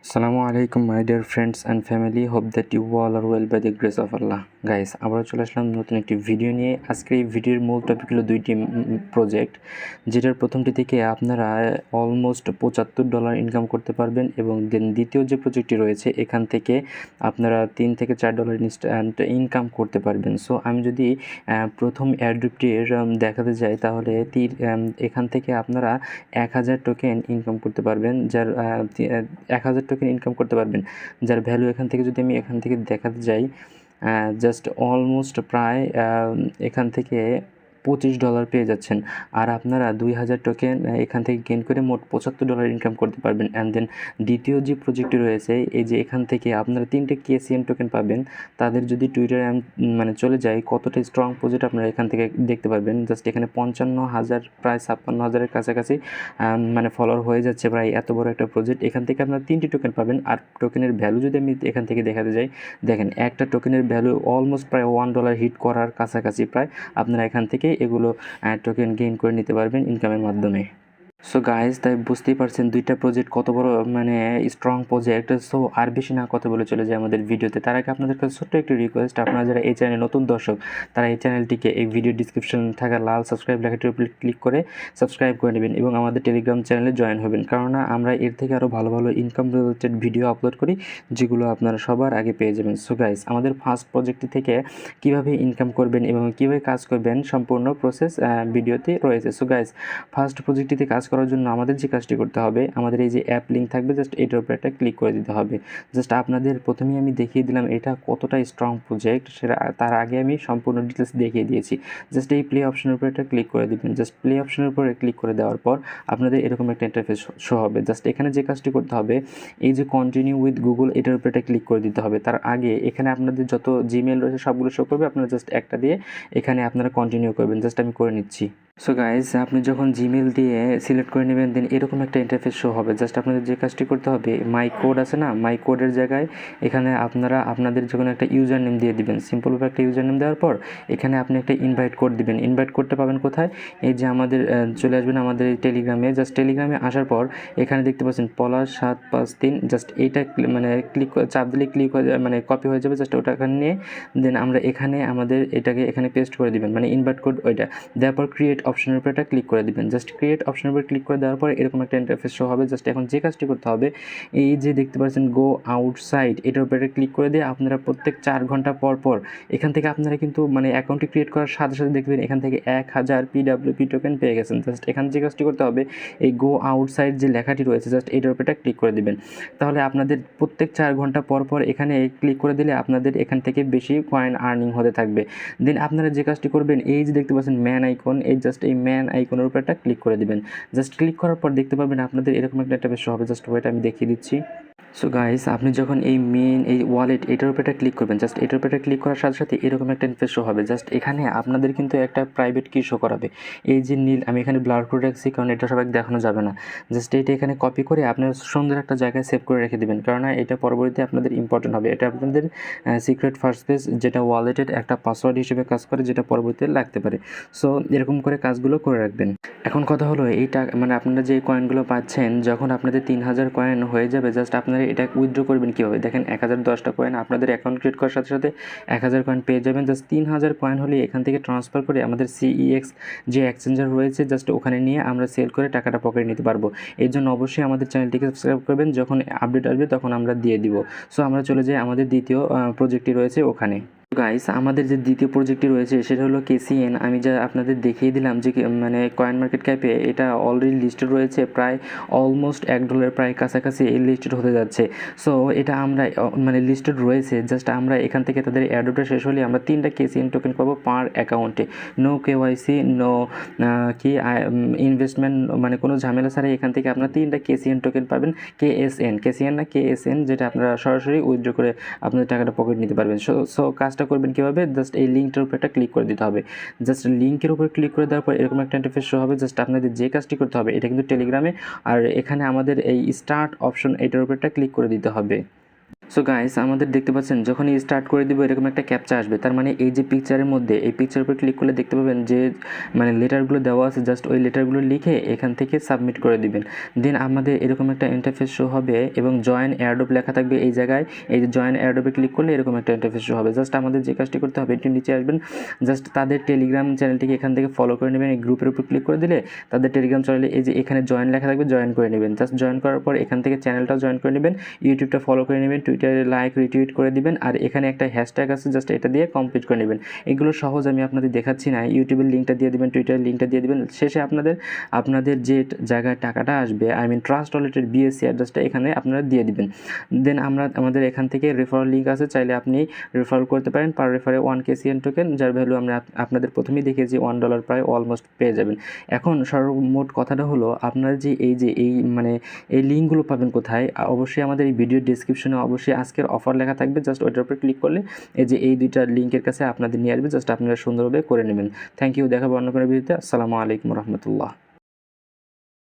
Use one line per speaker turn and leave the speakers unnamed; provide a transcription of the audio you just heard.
Assalamualaikum my dear friends and family, hope that you all are well by the grace of Allah. Guys, আবারও চলে আসলাম নতুন একটি video নিয়ে। আজকে এই ভিডিওর মূল টপিক হলো দুইটি প্রজেক্ট, যেটার প্রথমটি থেকে আপনারা অলমোস্ট $75 ইনকাম করতে পারবেন এবং দেন দ্বিতীয় যে প্রজেক্টটি রয়েছে এখান থেকে আপনারা $3 থেকে $4 ইনস্ট্যান্ট ইনকাম করতে পারবেন। সো আমি যদি প্রথম এয়ারড্রপটির দেখাতে যাই তাহলে এখান থেকে আপনারা 1000 টোকেন ইনকাম করতে পারবেন, যার 1000 টোকেন ইনকাম করতে পারবেন, যার ভ্যালু এখান থেকে যদি আমি এখান থেকে দেখাতে যাই জাস্ট অলমোস্ট প্রায় এখান থেকে $25 পেয়ে যাচ্ছেন। আর আপনারা 2000 টোকেন এখান থেকে গেইন করে মোট $75 ইনকাম করতে পারবেন। অ্যান্ড দেন দ্বিতীয় যে প্রজেক্টটি রয়েছে এই যে এখান থেকে আপনারা 3টে KCN টোকেন পাবেন। তাদের যদি টুইটারে চলে যায় কতটা স্ট্রং প্রজেক্ট আপনারা এখান থেকে দেখতে পারবেন। জাস্ট এখানে 55,000 প্রায় 56,000-এর কাছাকাছি ফলোয়ার হয়ে যাচ্ছে প্রায়। এত বড় একটা প্রজেক্ট, এখান থেকে আপনারা 3টি টোকেন পাবেন। আর টোকেনের ভ্যালু যদি আমি এখান থেকে দেখাতে যাই, দেখেন একটা টোকেনের ভ্যালু অলমোস্ট প্রায় $1 হিট করার কাছাকাছি প্রায়। আপনারা এখান থেকে এগুলো টোকেন গেইন করে নিতে পারবেন ইনকামের মাধ্যমে। সো গাইজ, তাই বুঝতেই পারছেন দুইটা প্রজেক্ট কত বড় স্ট্রং প্রজেক্ট। সো আর বেশি না কথা বলে চলে যায় আমাদের ভিডিওতে। তার আগে আপনাদের কাছে ছোট্ট একটি রিকোয়েস্ট, আপনারা যারা এই চ্যানেলে নতুন দর্শক তারা এই চ্যানেলটিকে এই ভিডিও ডিসক্রিপশন থাকা লাল সাবস্ক্রাইব লেখাটির উপর ক্লিক করে সাবস্ক্রাইব করে নেবেন এবং আমাদের টেলিগ্রাম চ্যানেলে জয়েন হবেন, কারণ আমরা এর থেকে আরও ভালো ভালো ইনকাম রিলেটেড ভিডিও আপলোড করি যেগুলো আপনারা সবার আগে পেয়ে যাবেন। সো গাইজ, আমাদের ফার্স্ট প্রজেক্টটি থেকে কীভাবে ইনকাম করবেন এবং কীভাবে কাজ করবেন সম্পূর্ণ প্রসেস ভিডিওতে রয়েছে। সো গাইজ, ফার্স্ট প্রজেক্টটিতে কাজ করার জন্য আমাদের যে কাজটি করতে হবে, আমাদের এই যে অ্যাপ লিঙ্ক থাকবে জাস্ট এটার উপর একটা ক্লিক করে দিতে হবে। জাস্ট আপনাদের প্রথমেই আমি দেখিয়ে দিলাম এটা কতটা স্ট্রং প্রজেক্ট, সেটা তার আগে আমি সম্পূর্ণ ডিটেলস দেখিয়ে দিয়েছি। জাস্ট এই প্লে অপশনের উপর একটা ক্লিক করে দিবেন। জাস্ট প্লে অপশনের উপরে ক্লিক করে দেওয়ার পর আপনাদের এরকম একটা ইন্টারফেস শো হবে। জাস্ট এখানে যে কাজটি করতে হবে, এই যে কন্টিনিউ উইথ গুগল এটার উপর একটা ক্লিক করে দিতে হবে। তার আগে এখানে আপনাদের যত জিমেল রয়েছে সবগুলো শো করবে, আপনারা জাস্ট একটা দিয়ে এখানে আপনারা কন্টিনিউ করবেন। জাস্ট আমি করে নিচ্ছি। সো গাইজ, আপনি যখন জিমেল দিয়ে সিলেক্ট করে নেবেন দেন এরকম একটা ইন্টারফেস শো হবে। জাস্ট আপনাদের যে কাজটি করতে হবে, মাই কোড আছে না, মাই কোডের জায়গায় এখানে আপনারা আপনাদের যখন একটা ইউজার নেম দিয়ে দিবেন, সিম্পলভাবে একটা ইউজার নেম দেওয়ার পর এখানে আপনি একটা ইনভাইট কোড দিবেন। ইনভাইট কোডটা পাবেন কোথায়? এই যে আমাদের চলে আসবেন আমাদের এই টেলিগ্রামে। জাস্ট টেলিগ্রামে আসার পর এখানে দেখতে পাচ্ছেন পলাশ 753, জাস্ট এইটা ক্লিক চাপ দিলে ক্লিক হয়ে যাবে, কপি হয়ে যাবে। জাস্ট ওটা এখানে নিয়ে দেন আমরা এখানে আমাদের এটাকে এখানে পেস্ট করে দিবেন, ইনভাইট কোড ওইটা দেওয়ার পর ক্রিয়েট অপশনের উপর একটা ক্লিক করে দিবেন। জাস্ট ক্রিয়েট অপশনের উপর ক্লিক করে দেওয়ার পর এরকম একটা ইন্টারফেস শো হবে। জাস্ট এখন যে কাজটি করতে হবে, এই যে দেখতে পাচ্ছেন গো আউটসাইড এটার উপরে ক্লিক করে দিয়ে আপনারা প্রত্যেক 4 ঘন্টা পর পর এখান থেকে আপনারা কিন্তু অ্যাকাউন্টটি ক্রিয়েট করার সাথে সাথে দেখবেন এখান থেকে 1000 PWP টোকেন পেয়ে গেছেন। জাস্ট এখানে যে কাজটি করতে হবে, এই গো আউটসাইড যে লেখাটি রয়েছে জাস্ট এটার উপরে ক্লিক করে দিবেন। তাহলে আপনাদের প্রত্যেক 4 ঘন্টা পর পর এখানে ক্লিক করে দিলে আপনাদের এখান থেকে বেশি কয়েন আর্নিং হতে থাকবে। দেন আপনারা যে কাজটি করবেন, এই যে দেখতে পাচ্ছেন ম্যান আইকন, এই জাস্ট এই ম্যান আইকনের উপর একটা ক্লিক করে দিবেন। জাস্ট ক্লিক করার পর দেখতে পাবেন আপনাদের এরকম একটা ইন্টারফেস শো হবে। জাস্ট ওইটা আমি দেখিয়ে দিচ্ছি। সো গাইস, আপনি যখন এই এই ওয়ালেট এটার উপরে ক্লিক করবেন, জাস্ট এটার উপরে ক্লিক করার সাথে সাথে এরকম একটা ইন্টারফেস শো হবে। জাস্ট এখানে আপনাদের কিন্তু একটা প্রাইভেট কি শো করাবে। এই যে নীল, আমি এখানে ব্লার করে রাখছি কারণ এটা সবাইকে দেখানো যাবে না। জাস্ট এটা এখানে কপি করে আপনার সুন্দর একটা জায়গায় সেভ করে রেখে দেবেন, কারণ এটা পরবর্তীতে আপনাদের ইম্পর্টেন্ট হবে। এটা আপনাদের সিক্রেট ফার্স্ট পেজ, যেটা ওয়ালেটের একটা পাসওয়ার্ড হিসেবে কাজ করে, যেটা পরবর্তীতে লাগতে পারে। সো এরকম করে কাজগুলো করে রাখবেন। এখন কথা হলো এইটা আপনারা যে কয়েনগুলো পাচ্ছেন, যখন আপনাদের 3000 কয়েন হয়ে যাবে, জাস্ট আপনারা এটা উইথড্র করবেন কীভাবে দেখেন। 1010টা কয়েন আপনাদের অ্যাকাউন্ট ক্রিয়েট করার সাথে সাথে 1000 কয়েন পেয়ে যাবেন। জাস্ট 3000 কয়েন হলে এখান থেকে ট্রান্সফার করে আমাদের CEX যে এক্সচেঞ্জার রয়েছে জাস্ট ওখানে নিয়ে আমরা সেল করে টাকাটা পকেটে নিতে পারবো। এর জন্য অবশ্যই আমাদের চ্যানেলটিকে সাবস্ক্রাইব করবেন, যখন আপডেট আসবে তখন আমরা দিয়ে দিব। সো আমরা চলে যাই আমাদের দ্বিতীয় প্রজেক্টটি রয়েছে ওখানে। গাইস, আমাদের যে দ্বিতীয় প্রজেক্টটি রয়েছে সেটা হলো KCN। আমি যা আপনাদের দেখিয়ে দিলাম যে কয়েন মার্কেট ক্যাপে এটা অলরেডি লিস্টেড রয়েছে, প্রায় অলমোস্ট $1 প্রায় কাছাকাছি এই লিস্টেড হতে যাচ্ছে। সো এটা আমরা লিস্টেড রয়েছে। জাস্ট আমরা এখান থেকে তাদের অ্যাড্রপটা শেষ হলে আমরা 3টা KCN টোকেন পাবো পার অ্যাকাউন্টে। নো KYC, নো ইনভেস্টমেন্ট, কোনো ঝামেলা ছাড়াই এখান থেকে আপনারা 3টা KCN টোকেন পাবেন। KCN না KSN, যেটা আপনারা সরাসরি উইথড্র করে আপনাদের টাকাটা পকেট নিতে পারবেন। সো কাজটা করবেন কীভাবে, জাস্ট এই লিঙ্কটার উপর একটা ক্লিক করে দিতে হবে। জাস্ট লিঙ্কের উপর ক্লিক করে দেওয়ার পর এরকম একটা ইন্টারফেস শো হবে। জাস্ট আপনাদের যে কাজটি করতে হবে, এটা কিন্তু টেলিগ্রামে, আর এখানে আমাদের এই স্টার্ট অপশন এটার উপর একটা ক্লিক করে দিতে হবে। সো গাইস আমাদের দেখতে পাচ্ছেন যখনই স্টার্ট করে দিব এরকম একটা ক্যাপচা আসবে, তার মানে এই যে পিকচারের মধ্যে এই পিকচার উপর ক্লিক করলে দেখতে পাবেন যে মানে লেটারগুলো দেওয়া আছে, জাস্ট ওই লেটারগুলো লিখে এখান থেকে সাবমিট করে দিবেন। দেন আমাদের এরকম একটা ইন্টারফেস শো হবে এবং জয়েন এয়ারড্রপ লেখা থাকবে এই জায়গায়। এই যে জয়েন এয়ারড্রপে ক্লিক করলে এরকম একটা ইন্টারফেস শো হবে। জাস্ট আমাদের যে কাজটি করতে হবে, একটু নিচে আসবেন, জাস্ট তাদের টেলিগ্রাম চ্যানেলটিকে এখান থেকে ফলো করে নেবেন। এই গ্রুপের উপর ক্লিক করে দিলে তাদের টেলিগ্রাম চ্যানেলে এই যে এখানে জয়েন লেখা থাকবে, জয়েন করে নেবেন। জাস্ট জয়েন করার পর এখান থেকে চ্যানেলটাও জয়েন করে নেবেন, ইউটিউবটা ফলো করে নেবেন, টুইটারে লাইক রিটুইট করে দিবেন, আর এখানে একটা হ্যাশট্যাগ আছে, জাস্ট এটা দিয়ে কমপ্লিট করে নেবেন। এগুলো সহজ, আমি আপনাদের দেখাচ্ছি না। ইউটিউবের লিঙ্কটা দিয়ে দিবেন, টুইটারের লিঙ্কটা দিয়ে দিবেন। শেষে আপনাদের যে জায়গায় টাকাটা আসবে, আই মিন ট্রাস্ট ওয়ালেটের বিএসসি অ্যাড্রেসটা এখানে আপনারা দিয়ে দিবেন। দেন আমাদের এখান থেকে রেফারেল লিঙ্ক আছে, চাইলে আপনি রেফারেল করতে পারেন। পার রেফারে 1 KCN টোকেন, যার ভ্যালু আমরা আপনাদের প্রথমেই দেখিয়েছি $1 প্রায় অলমোস্ট পেয়ে যাবেন। এখন সর্বমোট কথাটা হলো, আপনারা যে এই মানে এই লিঙ্কগুলো পাবেন কোথায়? অবশ্যই আমাদের এই ভিডিও ডেসক্রিপশনে অবশ্যই আজকের অফার লেখা থাকবে, জাস্ট ওইটার উপরে ক্লিক করলে এই যে এই দুইটা লিঙ্কের কাছে আপনাদের নিয়ে আসবে, জাস্ট আপনারা সুন্দরভাবে করে নেবেন। থ্যাংক ইউ, দেখাবো অন্য কোনো ভিডিওতে। আসসালামু আলাইকুম রহমতুল্লাহ।